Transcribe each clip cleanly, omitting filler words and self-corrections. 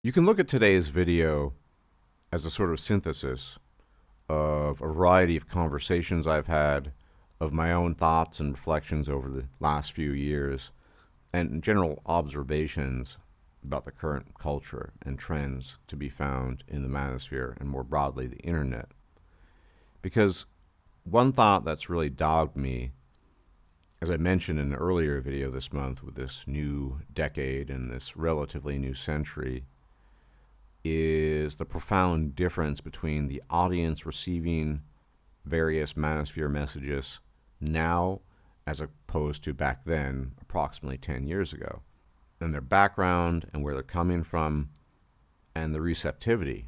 You can look at today's video as a sort of synthesis of a variety of conversations I've had, of my own thoughts and reflections over the last few years, and general observations about the current culture and trends to be found in the manosphere and more broadly the internet. Because one thought that's really dogged me, as I mentioned in an earlier video this month with this new decade and this relatively new century, is the profound difference between the audience receiving various manosphere messages now as opposed to back then, approximately 10 years ago, and their background and where they're coming from and the receptivity.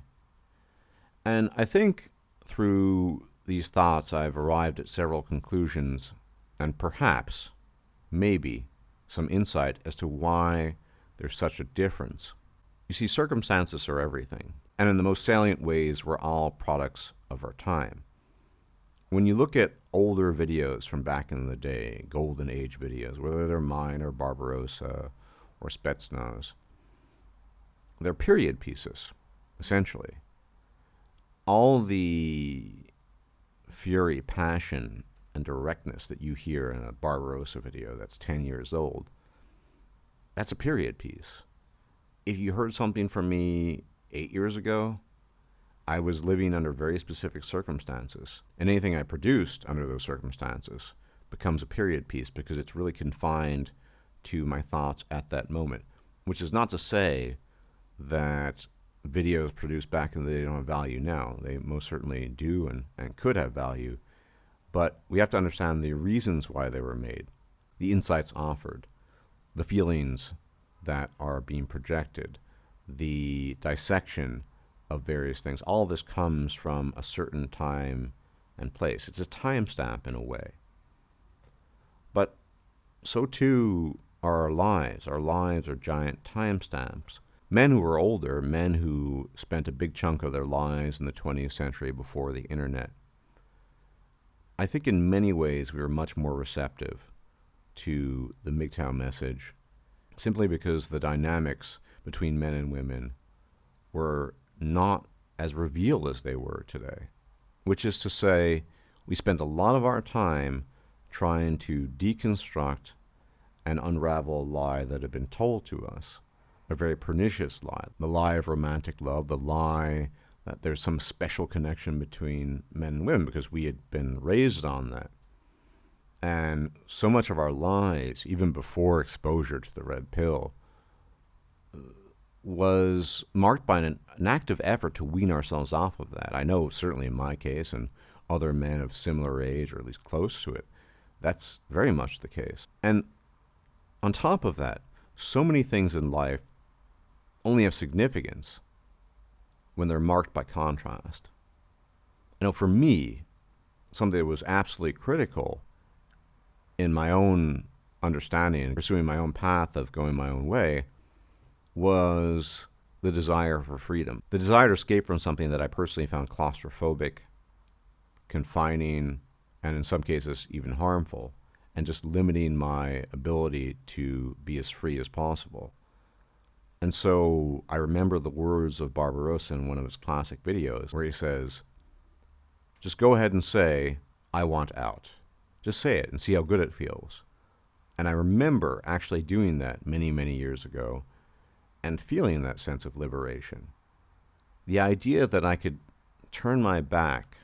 And I think through these thoughts I've arrived at several conclusions and perhaps, maybe, some insight as to why there's such a difference. You see, circumstances are everything, and in the most salient ways, we're all products of our time. When you look at older videos from back in the day, golden age videos, whether they're mine or Barbarossa or Spetsnaz, they're period pieces, essentially. All the fury, passion, and directness that you hear in a Barbarossa video that's 10 years old, that's a period piece. If you heard something from me 8 years ago, I was living under very specific circumstances. And anything I produced under those circumstances becomes a period piece because it's really confined to my thoughts at that moment. Which is not to say that videos produced back in the day don't have value now. They most certainly do and could have value. But we have to understand the reasons why they were made, the insights offered, the feelings that are being projected, the dissection of various things. All of this comes from a certain time and place. It's a time stamp in a way. But so too are our lives. Our lives are giant time stamps. Men who are older, men who spent a big chunk of their lives in the 20th century before the internet, I think in many ways we were much more receptive to the MGTOW message simply because the dynamics between men and women were not as revealed as they were today. Which is to say, we spent a lot of our time trying to deconstruct and unravel a lie that had been told to us, a very pernicious lie, the lie of romantic love, the lie that there's some special connection between men and women because we had been raised on that. And so much of our lives, even before exposure to the red pill, was marked by an active effort to wean ourselves off of that. I know certainly in my case and other men of similar age, or at least close to it, that's very much the case. And on top of that, so many things in life only have significance when they're marked by contrast. I know for me, something that was absolutely critical in my own understanding and pursuing my own path of going my own way was the desire for freedom. The desire to escape from something that I personally found claustrophobic, confining, and in some cases even harmful, and just limiting my ability to be as free as possible. And so I remember the words of Barbarossa in one of his classic videos where he says, just go ahead and say, I want out. Just say it and see how good it feels. And I remember actually doing that many, many years ago and feeling that sense of liberation. The idea that I could turn my back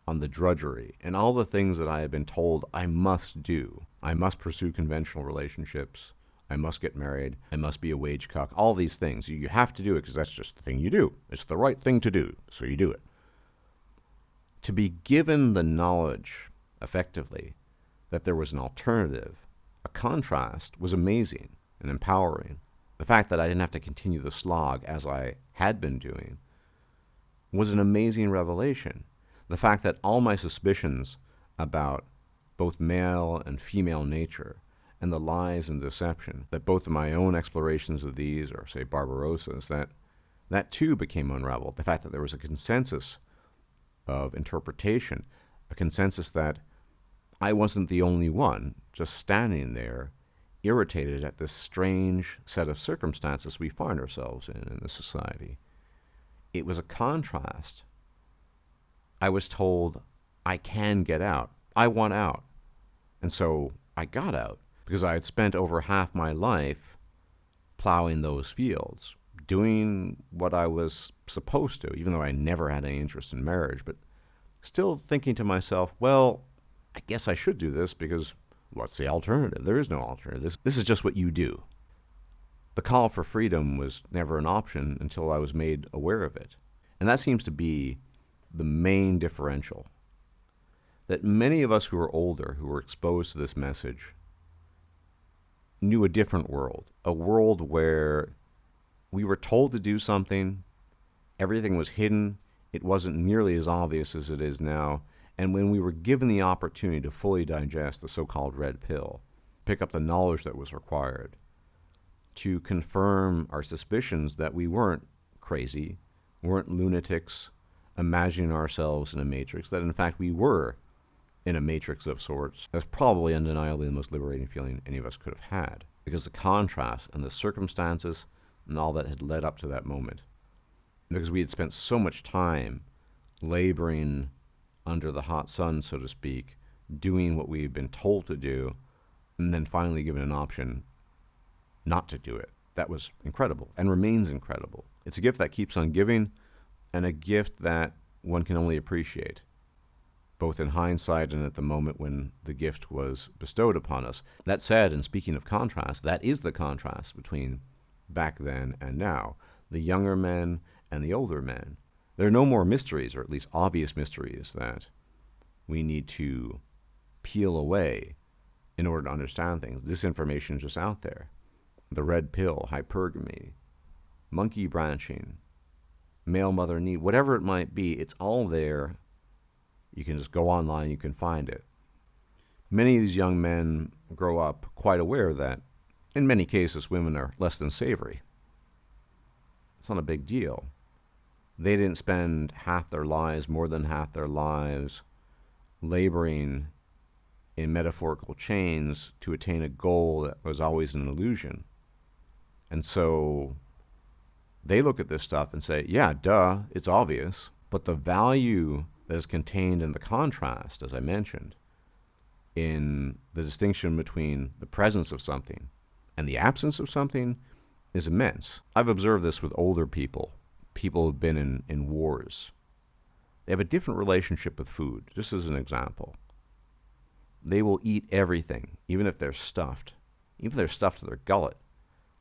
on the drudgery and all the things that I had been told I must do. I must pursue conventional relationships. I must get married. I must be a wage cuck. All these things. You have to do it because that's just the thing you do. It's the right thing to do, so you do it. To be given the knowledge, effectively, that there was an alternative, a contrast, was amazing and empowering. The fact that I didn't have to continue the slog as I had been doing was an amazing revelation. The fact that all my suspicions about both male and female nature and the lies and deception, that both of my own explorations of these, or say Barbarossa's, that too became unraveled. The fact that there was a consensus of interpretation, a consensus that I wasn't the only one just standing there irritated at this strange set of circumstances we find ourselves in this society. It was a contrast. I was told I can get out. I want out. And so I got out because I had spent over half my life plowing those fields, doing what I was supposed to, even though I never had any interest in marriage, but still thinking to myself, well, I guess I should do this because what's the alternative? There is no alternative. This is just what you do. The call for freedom was never an option until I was made aware of it. And that seems to be the main differential. That many of us who are older, who were exposed to this message, knew a different world, a world where we were told to do something, everything was hidden, it wasn't nearly as obvious as it is now, and when we were given the opportunity to fully digest the so-called red pill, pick up the knowledge that was required, to confirm our suspicions that we weren't crazy, weren't lunatics, imagining ourselves in a matrix, that in fact we were in a matrix of sorts, that's probably undeniably the most liberating feeling any of us could have had, because the contrast and the circumstances and all that had led up to that moment, because we had spent so much time laboring under the hot sun, so to speak, doing what we had been told to do, and then finally given an option not to do it. That was incredible and remains incredible. It's a gift that keeps on giving, and a gift that one can only appreciate, both in hindsight and at the moment when the gift was bestowed upon us. That said, and speaking of contrast, that is the contrast between back then and now, the younger men and the older men. There are no more mysteries, or at least obvious mysteries, that we need to peel away in order to understand things. This information is just out there. The red pill, hypergamy, monkey branching, male mother need, whatever it might be, it's all there. You can just go online, you can find it. Many of these young men grow up quite aware that, in many cases, women are less than savory. It's not a big deal. They didn't spend half their lives, more than half their lives, laboring in metaphorical chains to attain a goal that was always an illusion. And so they look at this stuff and say, yeah, duh, it's obvious. But the value that is contained in the contrast, as I mentioned, in the distinction between the presence of something and the absence of something is immense. I've observed this with older people who've been in wars. They have a different relationship with food, just as an example. They will eat everything, even if they're stuffed. Even if they're stuffed to their gullet,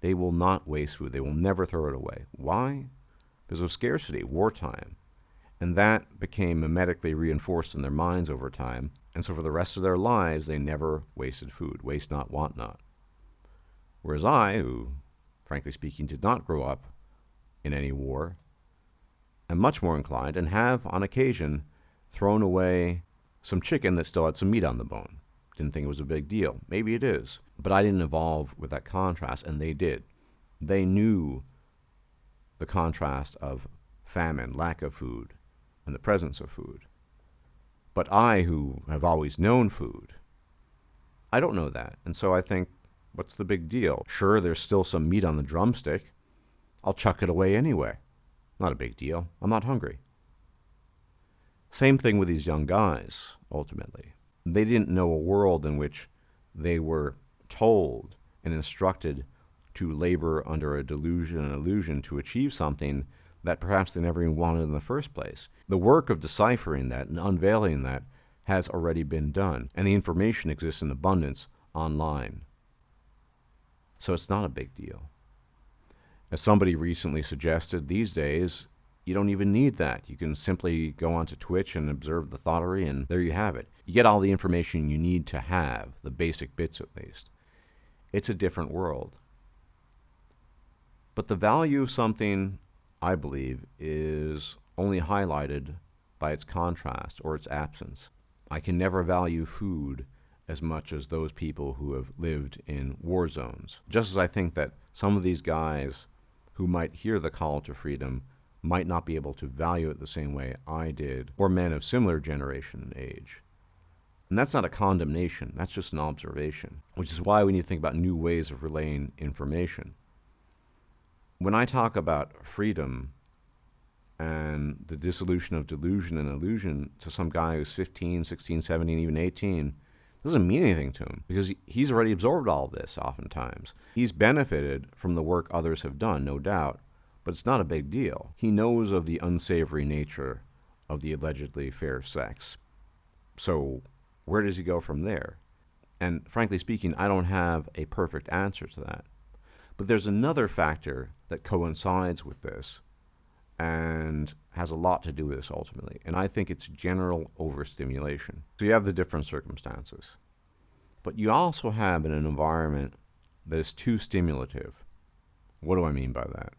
they will not waste food. They will never throw it away. Why? Because of scarcity, wartime. And that became mimetically reinforced in their minds over time. And so for the rest of their lives, they never wasted food. Waste not, want not. Whereas I, who, frankly speaking, did not grow up in any war, am much more inclined and have, on occasion, thrown away some chicken that still had some meat on the bone. Didn't think it was a big deal. Maybe it is. But I didn't evolve with that contrast, and they did. They knew the contrast of famine, lack of food, and the presence of food. But I, who have always known food, I don't know that. And so I think, what's the big deal? Sure, there's still some meat on the drumstick. I'll chuck it away anyway. Not a big deal. I'm not hungry. Same thing with these young guys, ultimately. They didn't know a world in which they were told and instructed to labor under a delusion and illusion to achieve something that perhaps they never even wanted in the first place. The work of deciphering that and unveiling that has already been done, and the information exists in abundance online. So it's not a big deal. As somebody recently suggested, these days, you don't even need that. You can simply go onto Twitch and observe the thoughterly, and there you have it. You get all the information you need to have, the basic bits at least. It's a different world. But the value of something, I believe, is only highlighted by its contrast or its absence. I can never value food as much as those people who have lived in war zones. Just as I think that some of these guys who might hear the call to freedom might not be able to value it the same way I did, or men of similar generation and age. And that's not a condemnation, that's just an observation, which is why we need to think about new ways of relaying information. When I talk about freedom and the dissolution of delusion and illusion to some guy who's 15, 16, 17, even 18, it doesn't mean anything to him because he's already absorbed all this oftentimes. He's benefited from the work others have done, no doubt, but it's not a big deal. He knows of the unsavory nature of the allegedly fair sex. So where does he go from there? And frankly speaking, I don't have a perfect answer to that. But there's another factor that coincides with this and has a lot to do with this ultimately, and I think it's general overstimulation. So you have the different circumstances, but you also have an environment that is too stimulative. What do I mean by that?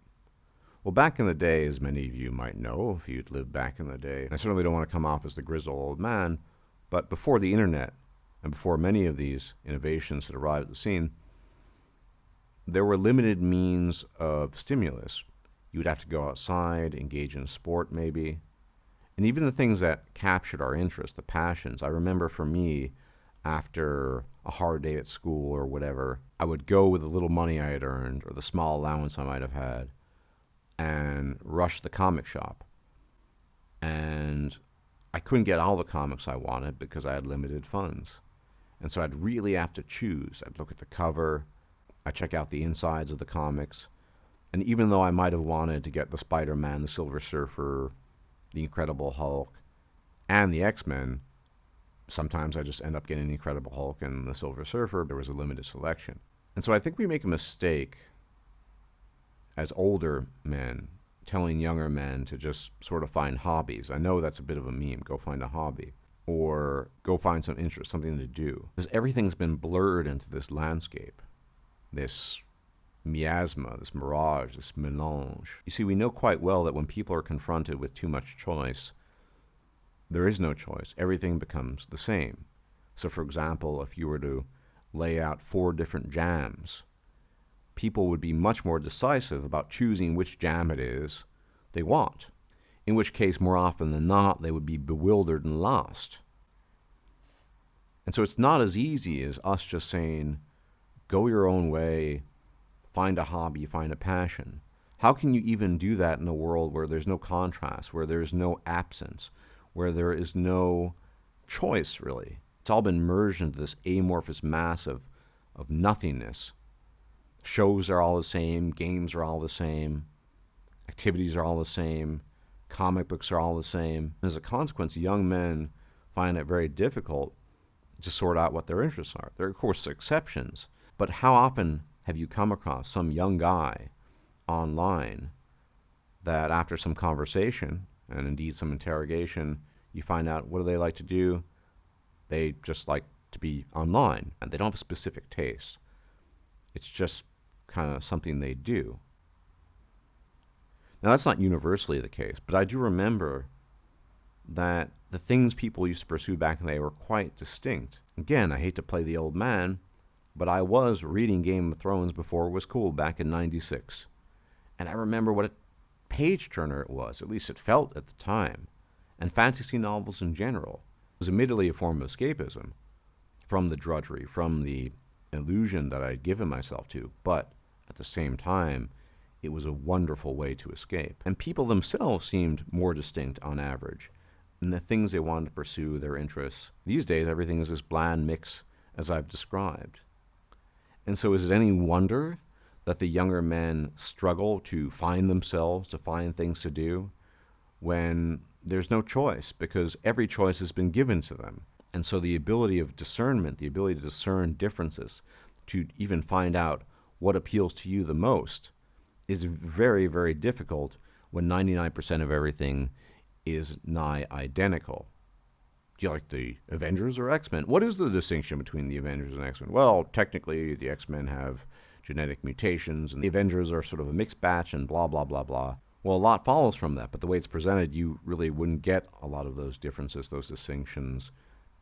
Well, back in the day, as many of you might know, if you'd lived back in the day, I certainly don't want to come off as the grizzled old man, but before the internet and before many of these innovations had arrived at the scene, there were limited means of stimulus. You would have to go outside, engage in sport maybe. And even the things that captured our interest, the passions. I remember for me, after a hard day at school or whatever, I would go with the little money I had earned or the small allowance I might have had and rush the comic shop. And I couldn't get all the comics I wanted because I had limited funds. And so I'd really have to choose. I'd look at the cover, I'd check out the insides of the comics. And even though I might have wanted to get the Spider-Man, the Silver Surfer, the Incredible Hulk, and the X-Men, sometimes I just end up getting the Incredible Hulk and the Silver Surfer. There was a limited selection. And so I think we make a mistake as older men telling younger men to just sort of find hobbies. I know that's a bit of a meme, go find a hobby. Or go find some interest, something to do. Because everything's been blurred into this landscape, this miasma, this mirage, this melange. You see, we know quite well that when people are confronted with too much choice, there is no choice. Everything becomes the same. So, for example, if you were to lay out 4 different jams, people would be much more decisive about choosing which jam it is they want. In which case, more often than not, they would be bewildered and lost. And so it's not as easy as us just saying, go your own way, find a hobby, find a passion. How can you even do that in a world where there's no contrast, where there's no absence, where there is no choice, really? It's all been merged into this amorphous mass of nothingness. Shows are all the same, games are all the same, activities are all the same, comic books are all the same. As a consequence, young men find it very difficult to sort out what their interests are. There are, of course, exceptions, but how often have you come across some young guy online that after some conversation, and indeed some interrogation, you find out what do they like to do? They just like to be online, and they don't have a specific taste. It's just kind of something they do. Now, that's not universally the case, but I do remember that the things people used to pursue back in the day were quite distinct. Again, I hate to play the old man, but I was reading Game of Thrones before it was cool back in '96. And I remember what a page-turner it was, at least it felt at the time. And fantasy novels in general. It was admittedly a form of escapism from the drudgery, from the illusion that I'd given myself to, but at the same time, it was a wonderful way to escape. And people themselves seemed more distinct on average in the things they wanted to pursue, their interests. These days, everything is this bland mix as I've described. And so is it any wonder that the younger men struggle to find themselves, to find things to do, when there's no choice, because every choice has been given to them? And so the ability of discernment, the ability to discern differences, to even find out what appeals to you the most, is very, very difficult when 99% of everything is nigh identical. Do you like the Avengers or X-Men? What is the distinction between the Avengers and X-Men? Well, technically, the X-Men have genetic mutations, and the Avengers are sort of a mixed batch, and blah, blah, blah, blah. Well, a lot follows from that, but the way it's presented, you really wouldn't get a lot of those differences, those distinctions.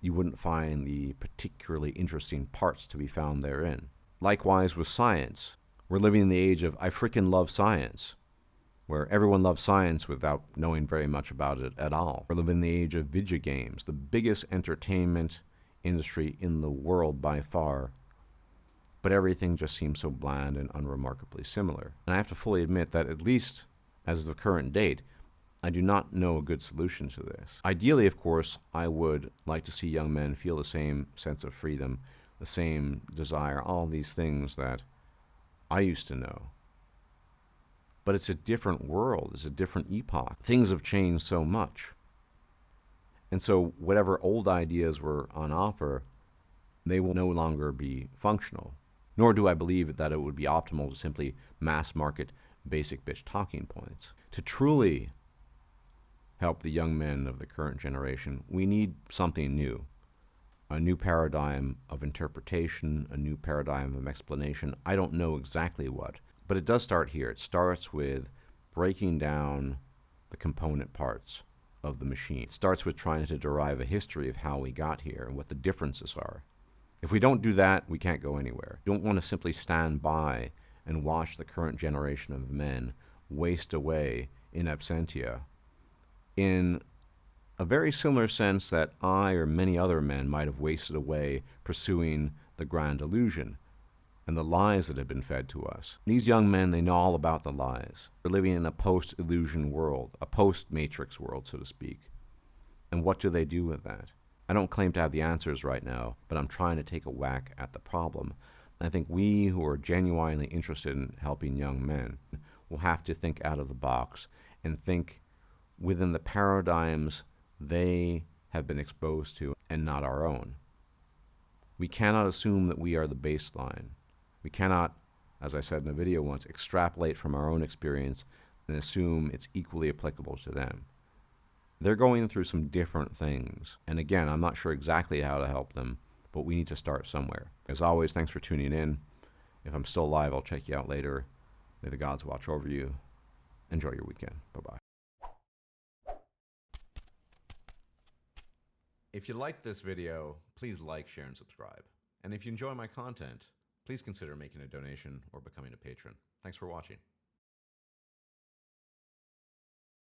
You wouldn't find the particularly interesting parts to be found therein. Likewise with science. We're living in the age of I freaking love science, where everyone loves science without knowing very much about it at all. We're living in the age of video games, the biggest entertainment industry in the world by far, but everything just seems so bland and unremarkably similar. And I have to fully admit that, at least as of the current date, I do not know a good solution to this. Ideally, of course, I would like to see young men feel the same sense of freedom, the same desire, all these things that I used to know. But it's a different world, it's a different epoch. Things have changed so much. And so whatever old ideas were on offer, they will no longer be functional. Nor do I believe that it would be optimal to simply mass market basic bitch talking points. To truly help the young men of the current generation, we need something new. A new paradigm of interpretation, a new paradigm of explanation. I don't know exactly what, but it does start here. It starts with breaking down the component parts of the machine. It starts with trying to derive a history of how we got here and what the differences are. If we don't do that, we can't go anywhere. We don't want to simply stand by and watch the current generation of men waste away in absentia in a very similar sense that I or many other men might have wasted away pursuing the grand illusion and the lies that have been fed to us. These young men, they know all about the lies. They're living in a post-illusion world, a post-matrix world, so to speak. And what do they do with that? I don't claim to have the answers right now, but I'm trying to take a whack at the problem. And I think we who are genuinely interested in helping young men will have to think out of the box and think within the paradigms they have been exposed to and not our own. We cannot assume that we are the baseline. We cannot, as I said in a video once, extrapolate from our own experience and assume it's equally applicable to them. They're going through some different things. And again, I'm not sure exactly how to help them, but we need to start somewhere. As always, thanks for tuning in. If I'm still alive, I'll check you out later. May the gods watch over you. Enjoy your weekend. Bye-bye. If you liked this video, please like, share, and subscribe. And if you enjoy my content, please consider making a donation or becoming a patron. Thanks for watching.